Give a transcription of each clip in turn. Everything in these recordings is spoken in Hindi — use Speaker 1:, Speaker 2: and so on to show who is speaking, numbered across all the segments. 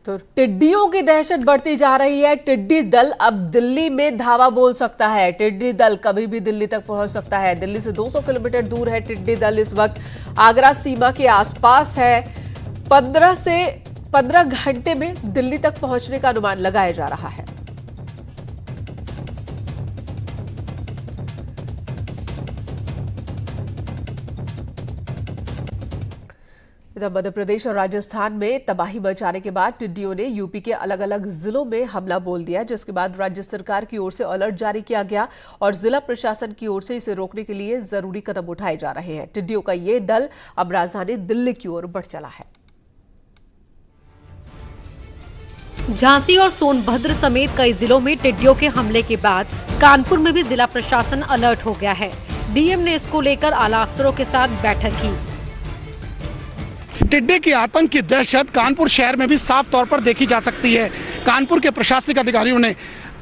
Speaker 1: तो टिड्डियों की दहशत बढ़ती जा रही है। टिड्डी दल अब दिल्ली में धावा बोल सकता है। टिड्डी दल कभी भी दिल्ली तक पहुंच सकता है। दिल्ली से 200 किलोमीटर दूर है टिड्डी दल। इस वक्त आगरा सीमा के आसपास है। 15 घंटे में दिल्ली तक पहुंचने का अनुमान लगाया जा रहा है। इधर मध्य प्रदेश और राजस्थान में तबाही मचाने के बाद टिड्डियों ने यूपी के अलग अलग जिलों में हमला बोल दिया, जिसके बाद राज्य सरकार की ओर से अलर्ट जारी किया गया और जिला प्रशासन की ओर से इसे रोकने के लिए जरूरी कदम उठाए जा रहे हैं। टिड्डियों का ये दल अब राजधानी दिल्ली की ओर बढ़ चला है।
Speaker 2: झांसी और सोनभद्र समेत कई जिलों में टिड्डियों के हमले के बाद कानपुर में भी जिला प्रशासन अलर्ट हो गया है। डीएम ने इसको लेकर आला अफसरों के साथ बैठक की।
Speaker 3: टिड्डी की आतंक की दहशत कानपुर शहर में भी साफ तौर पर देखी जा सकती है। कानपुर के प्रशासनिक अधिकारियों ने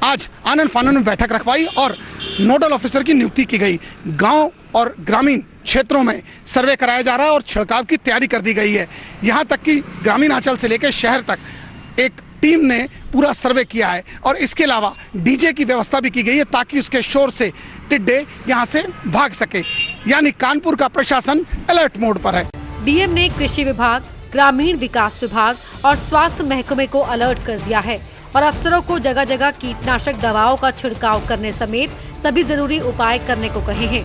Speaker 3: आज आनन फानन में बैठक रखवाई और नोडल ऑफिसर की नियुक्ति की गई। गांव और ग्रामीण क्षेत्रों में सर्वे कराया जा रहा है और छिड़काव की तैयारी कर दी गई है। यहां तक कि ग्रामीण अंचल से लेकर शहर तक एक टीम ने पूरा सर्वे किया है और इसके अलावा डीजे की व्यवस्था भी की गई है ताकि उसके शोर से टिड्डे यहां से भाग सके। यानी कानपुर का प्रशासन अलर्ट मोड पर है।
Speaker 2: डीएम ने कृषि विभाग, ग्रामीण विकास विभाग और स्वास्थ्य महकमे को अलर्ट कर दिया है और अफसरों को जगह जगह कीटनाशक दवाओं का छिड़काव करने समेत सभी जरूरी उपाय करने को कहे हैं।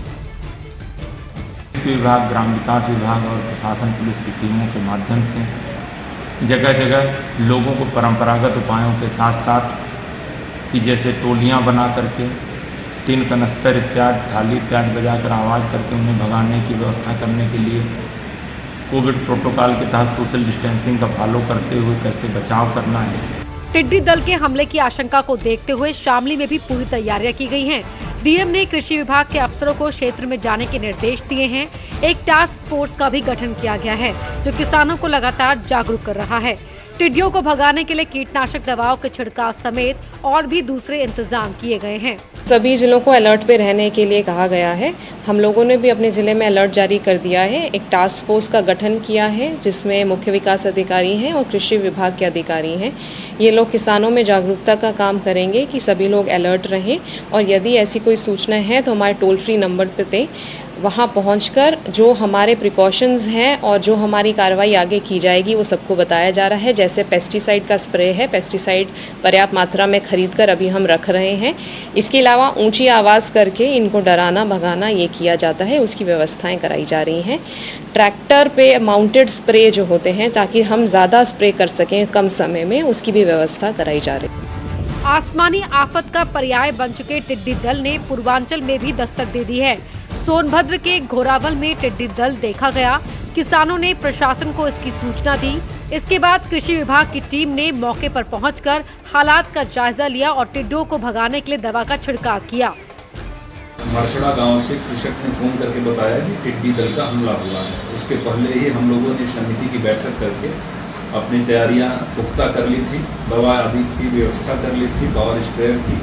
Speaker 4: कृषि विभाग, ग्राम विकास विभाग और प्रशासन पुलिस की टीमों के माध्यम से जगह जगह लोगों को परंपरागत उपायों के साथ साथ कि जैसे टोलियां बना करके टिन कनस्तर इत्यादि थाली इत्यादि बजाकर आवाज़ करके उन्हें भगाने की व्यवस्था करने के लिए कोविड प्रोटोकॉल के तहत सोशल डिस्टेंसिंग का फॉलो करते हुए कैसे बचाव करना है।
Speaker 2: टिड्डी दल के हमले की आशंका को देखते हुए शामली में भी पूरी तैयारियां की गई हैं। डीएम ने कृषि विभाग के अफसरों को क्षेत्र में जाने के निर्देश दिए हैं। एक टास्क फोर्स का भी गठन किया गया है जो किसानों को लगातार जागरूक कर रहा है। टिड्डियों को भगाने के लिए कीटनाशक दवाओं के छिड़काव समेत और भी दूसरे इंतजाम किए गए हैं।
Speaker 5: सभी जिलों को अलर्ट पे रहने के लिए कहा गया है। हम लोगों ने भी अपने जिले में अलर्ट जारी कर दिया है। एक टास्क फोर्स का गठन किया है जिसमें मुख्य विकास अधिकारी हैं और कृषि विभाग के अधिकारी हैं। ये लोग किसानों में जागरूकता का काम करेंगे कि सभी लोग अलर्ट रहें और यदि ऐसी कोई सूचना है तो हमारे टोल फ्री नंबर पे दें। वहाँ पहुंचकर जो हमारे प्रिकॉशंस हैं और जो हमारी कार्रवाई आगे की जाएगी वो सबको बताया जा रहा है। जैसे पेस्टिसाइड का स्प्रे है, पेस्टिसाइड पर्याप्त मात्रा में खरीद कर अभी हम रख रहे हैं। इसके अलावा ऊंची आवाज़ करके इनको डराना भगाना ये किया जाता है, उसकी व्यवस्थाएं कराई जा रही हैं। ट्रैक्टर पे माउंटेड स्प्रे जो होते हैं ताकि हम ज़्यादा स्प्रे कर सकें कम समय में, उसकी भी व्यवस्था कराई जा रही है।
Speaker 2: आसमानी आफत का पर्याय बन चुके टिड्डी दल ने पूर्वांचल में भी दस्तक दे दी है। सोनभद्र के घोरावल में टिड्डी दल देखा गया। किसानों ने प्रशासन को इसकी सूचना दी। इसके बाद कृषि विभाग की टीम ने मौके पर पहुंचकर हालात का जायजा लिया और टिड्डियों को भगाने के लिए दवा का छिड़काव किया।
Speaker 6: मरसड़ा गांव से कृषक ने फोन करके बताया कि टिड्डी दल का हमला हुआ है। उसके पहले ही हम लोगों ने समिति की बैठक करके अपनी तैयारियां पुख्ता कर ली थी। दवा आदि की व्यवस्था कर ली थी और स्प्रेयर की।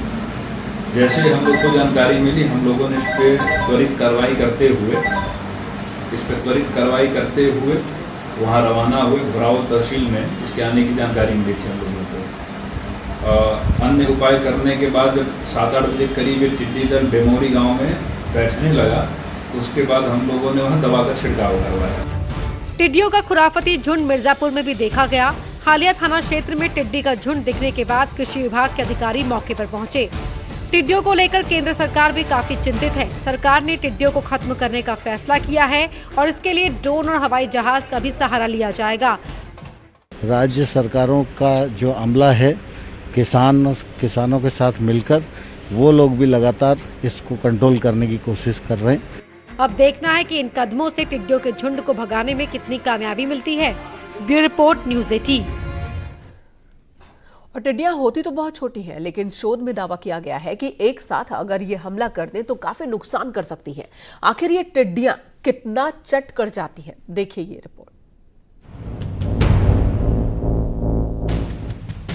Speaker 6: जैसे हम लोग को जानकारी मिली हम लोगों ने इस पर त्वरित कार्रवाई करते हुए वहाँ रवाना हुए। घोरावल तहसील में इसके आने की जानकारी मिली थी हम लोगों को। अन्य उपाय करने के बाद जब 7-8 बजे करीब टिड्डी दल बेमोरी गांव में बैठने लगा, उसके बाद हम लोगों ने वहाँ दवा का छिड़काव करवाया।
Speaker 2: टिड्डियों का खुराफती झुंड मिर्जापुर में भी देखा गया। हालिया थाना क्षेत्र में टिड्डी का झुंड दिखने के बाद कृषि विभाग के अधिकारी मौके पर पहुंचे। टिड्डियों को लेकर केंद्र सरकार भी काफी चिंतित है। सरकार ने टिड्डियों को खत्म करने का फैसला किया है और इसके लिए ड्रोन और हवाई जहाज का भी सहारा लिया जाएगा।
Speaker 7: राज्य सरकारों का जो अमला है, किसानों के साथ मिलकर वो लोग भी लगातार इसको कंट्रोल करने की कोशिश कर रहे हैं।
Speaker 2: अब देखना है कि इन कदमों से टिड्डियों के झुंड को भगाने में कितनी कामयाबी मिलती है। Bureau report, news 18।
Speaker 1: और टिड्डियां होती तो बहुत छोटी हैं, लेकिन शोध में दावा किया गया है कि एक साथ अगर ये हमला कर दें तो काफी नुकसान कर सकती हैं। आखिर ये टिड्डियां कितना चट कर जाती हैं, देखिए ये रिपोर्ट।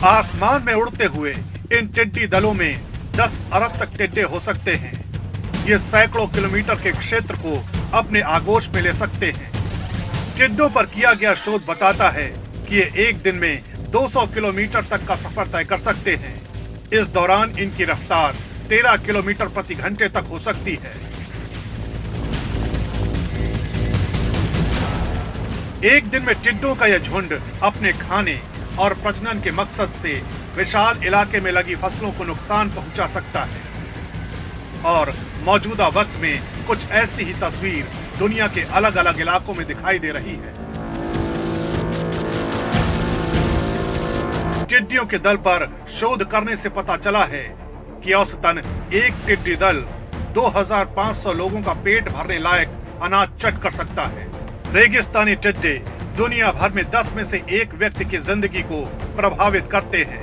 Speaker 3: आसमान में उड़ते हुए इन टिड्डी दलों में 10 अरब तक टिड्डे हो सकते हैं। ये सैकड़ों किलोमीटर के क्षेत्र को अपने आगोश में ले सकते हैं। टिड्डों पर किया गया शोध बताता है कि ये एक दिन में 200 किलोमीटर तक का सफर तय कर सकते हैं। इस दौरान इनकी रफ्तार 13 किलोमीटर प्रति घंटे तक हो सकती है। एक दिन में टिड्डों का यह झुंड अपने खाने और प्रजनन के मकसद से विशाल इलाके में लगी फसलों को नुकसान पहुंचा सकता है और मौजूदा वक्त में कुछ ऐसी ही तस्वीर दुनिया के अलग अलग इलाकों में दिखाई दे रही है। टिड्डियों के दल पर शोध करने से पता चला है कि औसतन एक टिड्डी दल 2500 लोगों का पेट भरने लायक अनाज चट कर सकता है। रेगिस्तानी टिड्डे दुनिया भर में 10 में से 1 व्यक्ति की जिंदगी को प्रभावित करते हैं।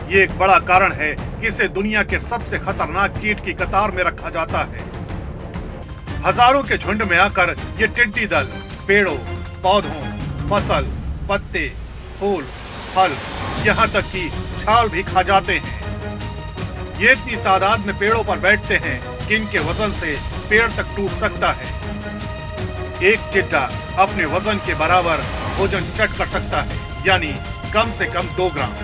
Speaker 3: ये एक बड़ा कारण है कि इसे दुनिया के सबसे खतरनाक कीट की कतार में रखा जाता है। हजारों के झुंड में आकर ये टिड्डी दल पेड़ों, पौधों, फसल, पत्ते, फूल, फल, यहाँ तक कि छाल भी खा जाते हैं। ये इतनी तादाद में पेड़ों पर बैठते हैं कि इनके वजन से पेड़ तक टूट सकता है। एक टिड्डा अपने वजन के बराबर भोजन चट कर सकता है, यानी कम से कम 2 ग्राम।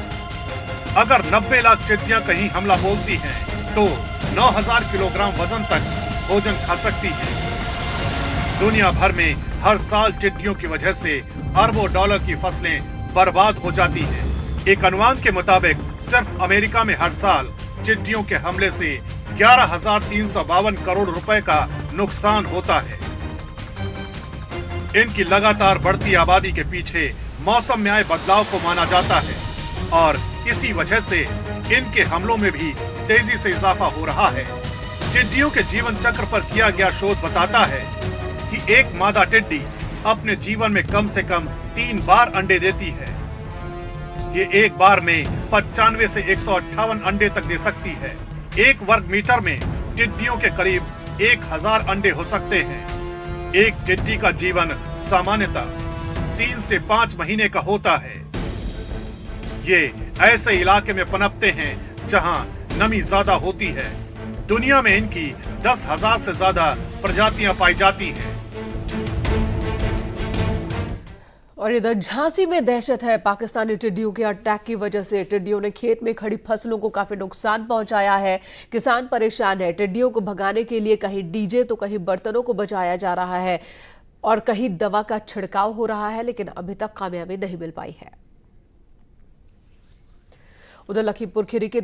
Speaker 3: अगर 90 लाख टिड्डियां कहीं हमला बोलती हैं, तो 9000 किलोग्राम वजन तक भोजन खा सकती हैं। दुनिया भर में हर साल टिड्डियों की वजह से अरबों डॉलर की फसलें बर्बाद हो जाती हैं। एक अनुमान के मुताबिक सिर्फ अमेरिका में हर साल टिड्डियों के हमले से 11,352 करोड़ रुपए का नुकसान होता है। इनकी लगातार बढ़ती आबादी के पीछे मौसम में आए बदलाव को माना जाता है और इसी वजह से इनके हमलों में भी तेजी से इजाफा हो रहा है। टिड्डियों के जीवन चक्र पर किया गया शोध बताता है कि एक मादा टिड्डी अपने जीवन में कम से कम 3 बार अंडे देती है। ये एक बार में 95 से 158 अंडे तक दे सकती है। 1 वर्ग मीटर में टिड्डियों के करीब 1000 अंडे हो सकते हैं। एक टिड्डी का जीवन सामान्यतः 3 से 5 महीने का होता है। ये ऐसे इलाके में पनपते हैं जहां नमी ज्यादा होती है। दुनिया में इनकी 10,000 से ज्यादा प्रजातियां पाई जाती हैं।
Speaker 1: और इधर झांसी में दहशत है। पाकिस्तानी टिड्डियों के अटैक की वजह से टिड्डियों ने खेत में खड़ी फसलों को काफी नुकसान पहुंचाया है। किसान परेशान है। टिड्डियों को भगाने के लिए कहीं डीजे तो कहीं बर्तनों को बचाया जा रहा है और कहीं दवा का छिड़काव हो रहा है, लेकिन अभी तक कामयाबी नहीं मिल पाई है। उधर लखीमपुर खीरी के